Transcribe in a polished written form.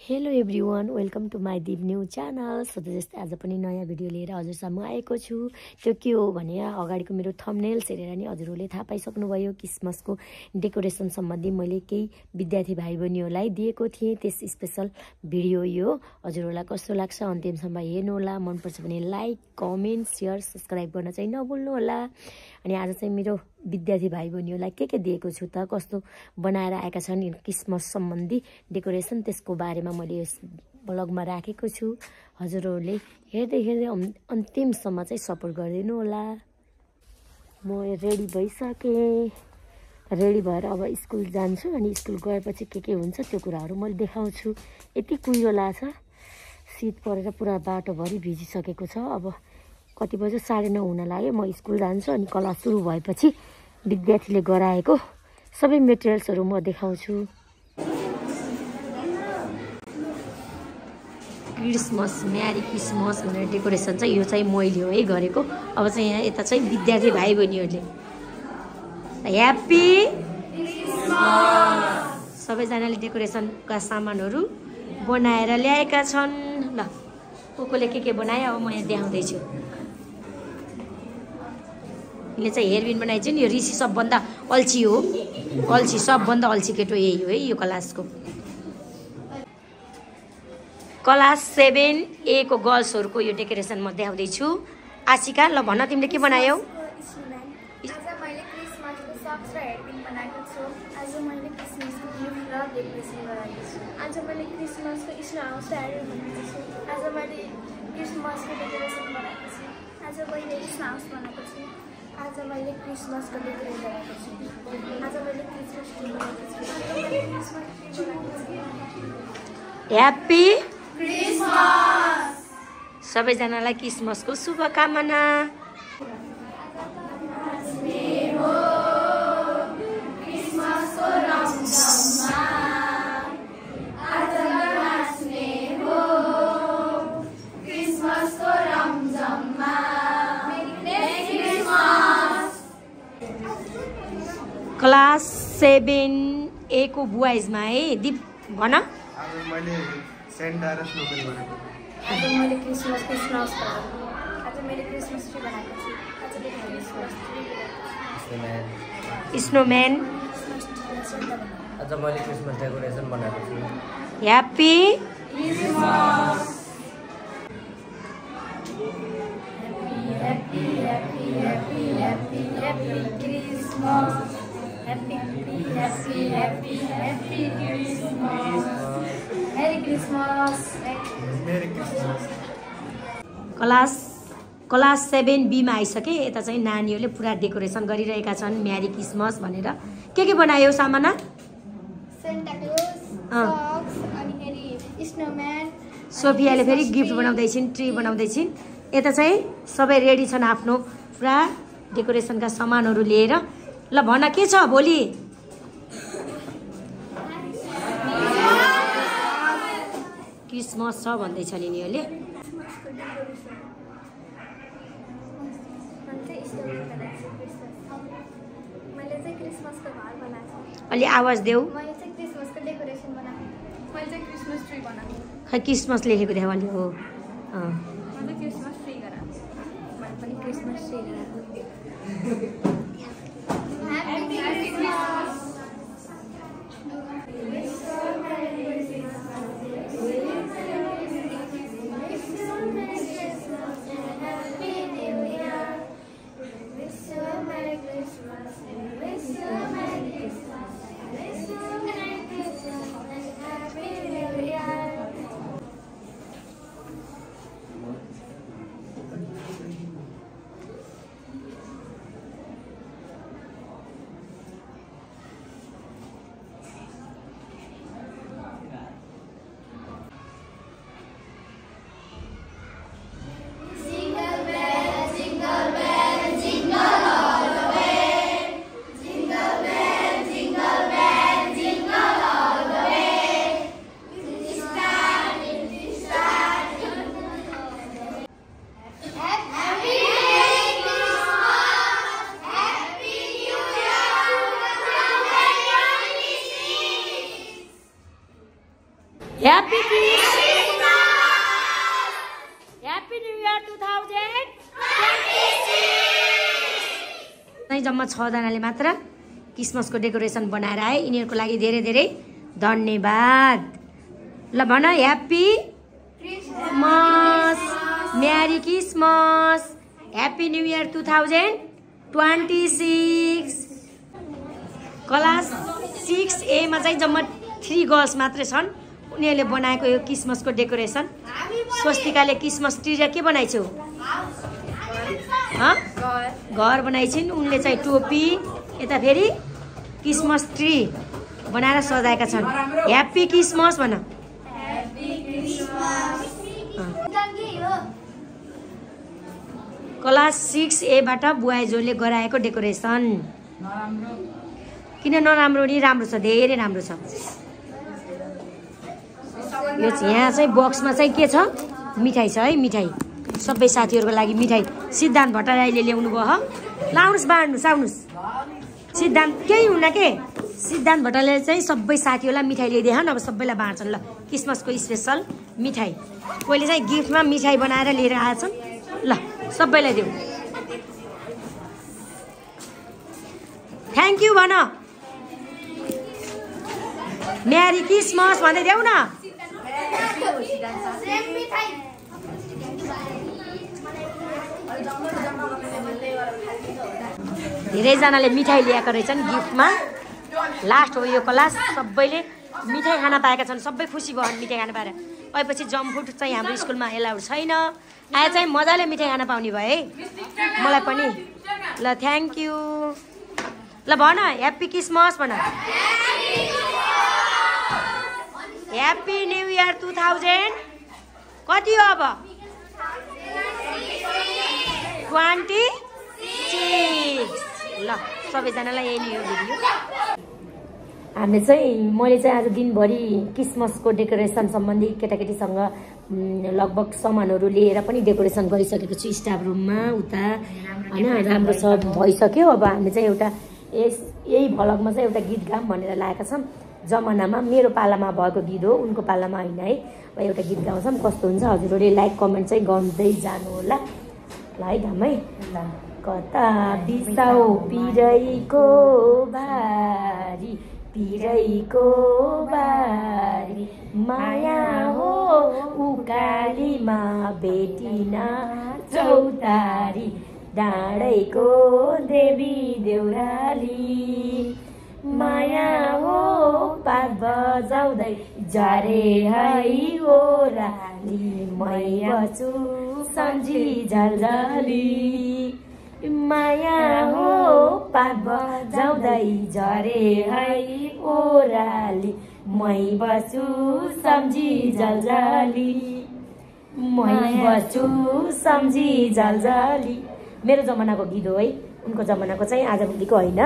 Hello everyone, welcome to my Dip new channel. सधैँ जस्तै आज पनि नयाँ भिडियो लिएर हजुरसम्म आएको छु। त्यो के हो भने अगाडिको मेरो थम्बनेल्स हेरेर नि हजुरहरूले थाहा पाइसक्नुभयो। क्रिसमसको डेकोरेसन सम्बन्धी मैले केही विद्यार्थी भाइ बहिनीहरूलाई दिएको थिएँ। त्यस स्पेसल भिडियो यो हजुरहरूलाई कस्तो लाग्छ अन्तिमसम्म हेर्नुहोला। मनपर्छ भने लाइक, कमेन्ट, सेयर, सब्सक्राइब गर्न चाहिँ नभुल्नुहोला। अनि आज चाहिँ मेरो विद्यार्थी भाइ बहिनीहरूलाई के दिएको छु त, कस्तो बनाएर आएका छन् क्रिसमस सम्बन्धी डेकोरेसन, त्यसको बारेमा मैले यस ब्लगमा राखेको छु। हजुरहरूले हेर्दै अन्तिमसम्म चाहिँ सपोर्ट गरिदिनु होला। म रेडी भइसकेँ। रेडी भएर अब स्कुल जान्छु। अनि स्कुल गएपछि के हुन्छ त्यो कुराहरू मैले देखाउँछु। यति कुहिरो लाग्छ, शीत परेर पुरा बाटोभरि भिजिसकेको छ। अब कति बजे 9:30 हुन लाग्यो। म स्कुल जान्छु। अनि क्लास सुरु भएपछि विद्यार्थीले गराएको सबै मेटेरियल्सहरू म देखाउँछु। क्रिसमस, म्यारी क्रिसमस भनेर डेकोरेसन चाहिँ यो चाहिँ मैले हो है गरेको। अब चाहिँ यहाँ यता चाहिँ विद्यार्थी भाइ बहिनीहरूले ह्याप्पी क्रिसमस सबैजनाले डेकोरेसनका सामानहरू बनाएर ल्याएका छन्। ल कोले के बनायो अब म यहाँ देखाउँदैछु। यसले चाहिँ हेयरबिन बनाइन्छ नि। यो ऋषि सबभन्दा अल्छी हो। सबभन्दा अल्छी केटो यही हो है यो क्लासको। क्लास 7A को गर्ल्सहरूको यो डेकोरेसन म देखाउँदैछु। आशिका, ल भन तिमीले के बनायौ? आज मैले क्रिसमसको सक्स र हेयरपिन बनाएको छु। आज मैले क्रिसमसको गिफ्ट र डेकोरेसन गराएको छु। आज मैले क्रिसमसको स्नो हाउस र हेयर बनाएको छु। आज मैले क्रिसमसको डेकोरेसन बनाएको छु। आज मैले स्नो हाउस बनाएको छु। आज मैले क्रिसमसको डेकोरेसन गराएको छु। आज मैले क्रिसमस ट्री बनाएको छु। Happy Christmas. सबैजनालाई क्रिसमसको शुभकामना। क्लास 7A को बोइजमा है दिप भन। आज मैले सेन्टा र स्नोमैन बनाएको। आज मैले क्रिसमसको स्नो हाउस बनाएको। आज मैले क्रिसमस ट्री बनाएको छु। आज मैले क्रिसमस ट्री बनाएको छु। स्नोम्यान। आज मैले क्रिसमस डेकोरेसन बनाएको छु। Happy Christmas. Happy Christmas. Happy Christmas. Merry Christmas. Merry Christmas. Class 7B मा आइसके। यता चाहिँ नानीहरूले पुरा डेकोरेसन गरिरहेका छन् म्यारी क्रिसमस भनेर। के बनायो सामाना? सेन्टा क्लज, सक्स अनि फेरि स्नोम्यान। सोफियाले फेरि गिफ्ट बनाउँदैछिन्, ट्री बनाउँदैछिन्। यता चाहिँ सबै रेडी छन् आफ्नो पुरा डेकोरेसनका सामानहरू लिएर। ल भन के छ भोलि? क्रिसमस छ भन्दैछन् यिनीहरूले। मैले चाहिँ क्रिसमसको घर बनाएको छु। अलि आवाज देऊ। मैले चाहिँ क्रिसमसको डेकोरेसन बनाएको। मैले चाहिँ क्रिसमस ट्री बनाएको। खै क्रिसमस लेखेको देखाउ अलि हो। मैले क्रिसमस ट्री गराएको। मैले पनि क्रिसमस ट्री गराएको। Happy Christmas. Happy happy new year 2026। जम्मा 6 जनाले मात्र क्रिसमसको डेकोरेसन बनाएर आए। यिनीहरूको लागि धेरै धेरै धन्यवाद। ल भन happy Christmas, merry Christmas, happy new year 2026। Class 6A मा चाहिँ जम्मा 3 गर्ल्स मात्रै छन्। उनीहरूले बनाएको यो क्रिसमसको डेकोरेसन। स्वस्तिकाले क्रिसमस ट्री र के बनाइछौ? घर बनाइछिन्। उनले चाहिँ टोपी, यता फेरि क्रिसमस ट्री बनाएर सजाएका छन्। ह्यापी क्रिसमस भन। क्लास 6A बाट बुवाइजोले गराएको डेकोरेसन। किन नराम्रो नि? राम्रो छ, धेरै राम्रो छ। यो यहाँ चाहिँ बक्समा चाहिँ के छ? मिठाई छ है, मिठाई। सबै साथीहरूको लागि मिठाई सिद्धान्त भट्टराईले ल्याउनु भयो। लाउनुहोस्, बाँड्नुहोस्, आउनुहोस्। सिद्धान्त केही हुन के? सिद्धान्त भट्टराईले चाहिँ सबै साथीहरूलाई मिठाई ल्याइदिए। अब सबैलाई बाँड्छन्। ल क्रिसमसको स्पेसल मिठाई। कोहीले चाहिँ गिफ्टमा मिठाई बनाएर लिएर आएछन्। ल सबैलाई देऊ। थ्याङ्क यू भन। मेरी क्रिसमस भन्दै देऊ न। धेरैजनाले मिठाई ल्याएका रहेछन् गिफ्टमा। लास्ट हो यो क्लास। सबैले मिठाई खान पाएका छन्। सबै खुसी भयो मिठाई खान पाएर। अहिले जम्प फुड चाहिँ हाम्रो स्कुलमा एलाउड छैन। आए चाहिँ मजाले मिठाई खान पाउने भए है मलाई पनि। ल थ्याङ्क यू। ल भन ह्याप्पी क्रिसमस भन। ह्याप्पी न्यू इयर 2000 कति हो अब? 26। ल सबैजनालाई यही नै हो भिडियो। हामीले चाहिँ मैले चाहिँ आज दिनभरि क्रिसमसको डेकोरेसन सम्बन्धी केटाकेटीसँग लगभग सामानहरू लिएर पनि डेकोरेसन गरिसकेको छु स्टाफ रुममा उता हैन। राम्रो छ, भइसक्यो। अब हामीले चाहिँ एउटा यही भ्लगमा चाहिँ एउटा गीत गाम भनेर लागेका छौँ। जमानामा मेरो पालामा भएको गीत हो, उनको पालामा होइन है। एउटा गीत गाउँछौँ, कस्तो हुन्छ हजुरहरूले लाइक कमेन्ट चाहिँ गर्दै जानु होला। ल है गाम है। ल कता बिसाउ पिरैको बारी, पिरैको बारी, माया हो उकालीमा भेटिन चौतारी, डाँडैको देवी देउराली, माया हो पात बजाउँदै जारे है ओराली, मै बछु सम्झी झलझली, माया हो पात बजाउँदै झरे है ओराली, मै बछु सम्झी झलझली, मै बछु सम्झी झलझली। मेरो जमानाको गीत हो है, उनको जमानाको चाहिँ आजभोलिको होइन।